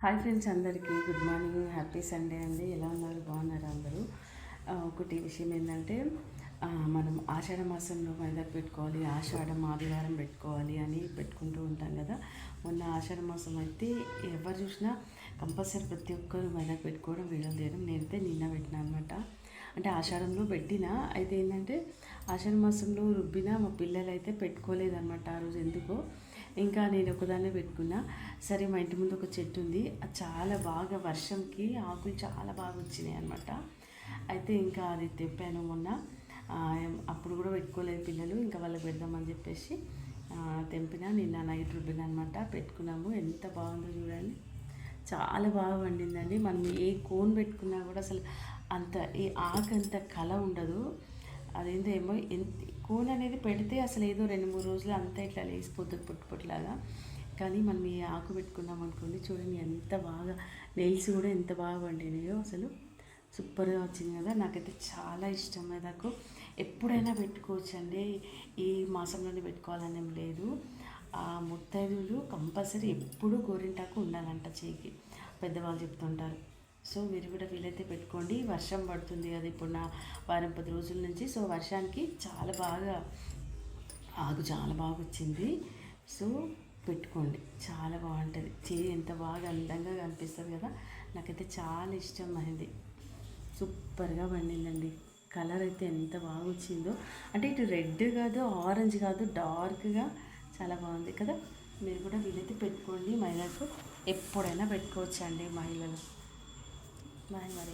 Hi friends, అందరికీ good morning, happy Sunday అండి. ఎలా ఉన్నారు? బాగున్నారు అందరూ? ఒకటి విషయం ఏంటంటే, మనం ఆషాఢ మాసంలో మైదాకు పెట్టుకోవాలి, ఆషాఢం ఆదివారం పెట్టుకోవాలి అని పెట్టుకుంటూ ఉంటాం కదా. మొన్న ఆషాఢ మాసం అయితే ఎవరు చూసినా కంపల్సరీ ప్రతి ఒక్కరు మైదాకు పెట్టుకోవడం, వీడియోలు తీయడం. నేనైతే నిన్న పెట్టినా అనమాట. అంటే ఆషాఢంలో పెట్టినా, అయితే ఏంటంటే ఆషాఢ మాసంలో రుబ్బినా మా పిల్లలు అయితే పెట్టుకోలేదన్నమాట ఆ రోజు. ఎందుకో ఇంకా నేను ఒకదాన్నే పెట్టుకున్నా. సరే, మా ఇంటి ముందు ఒక చెట్టు ఉంది, అది చాలా బాగా వర్షంకి ఆకులు చాలా బాగా వచ్చినాయి అనమాట. అయితే ఇంకా అది తెంపాను మొన్న. అప్పుడు కూడా పెట్టుకోలేదు పిల్లలు, ఇంకా వాళ్ళకి పెడదామని చెప్పేసి తెంపిన. నిన్న నైట్ రుబ్బిన అనమాట, పెట్టుకున్నాము. ఎంత బాగుందో చూడండి, చాలా బాగా వండిందండి. మనం ఏ కోన్ పెట్టుకున్నా కూడా అసలు అంత ఈ ఆకు అంత కళ ఉండదు. అదేంటో ఏమో కోన్ అనేది పెడితే అసలు ఏదో 2-3 రోజులు అంతా ఇట్లా లేసిపోతుంది పొట్టులాగా. కానీ మనం ఈ ఆకు పెట్టుకున్నాం అనుకోండి, చూడండి ఎంత బాగా, నెయిల్స్ కూడా ఎంత బాగా పండినాయో అసలు. సూపర్గా వచ్చింది కదా. నాకైతే చాలా ఇష్టం. నాకు ఎప్పుడైనా పెట్టుకోవచ్చండి, ఈ మాసంలోనే పెట్టుకోవాలని ఏం లేదు. ముత్తైదులు కంపల్సరీ ఎప్పుడూ గోరింటాకు ఉండాలంట చేయికి, పెద్దవాళ్ళు చెప్తుంటారు. సో మీరు కూడా వీలైతే పెట్టుకోండి. వర్షం పడుతుంది కదా ఇప్పుడు, నా వారం 10 రోజుల నుంచి. సో వర్షానికి చాలా బాగా ఆకు చాలా బాగా వచ్చింది. సో పెట్టుకోండి, చాలా బాగుంటుంది. చేయి ఎంత బాగా అందంగా కనిపిస్తుంది కదా. నాకైతే చాలా ఇష్టం అయింది. సూపర్గా పండిందండి. కలర్ అయితే ఎంత బాగా వచ్చిందో, అంటే ఇటు రెడ్ కాదు, ఆరెంజ్ కాదు, డార్క్గా చాలా బాగుంది కదా. మీరు కూడా వీలైతే పెట్టుకోండి. మహిళలకు ఎప్పుడైనా పెట్టుకోవచ్చు అండి మహిళలు. బాయ్ మరి.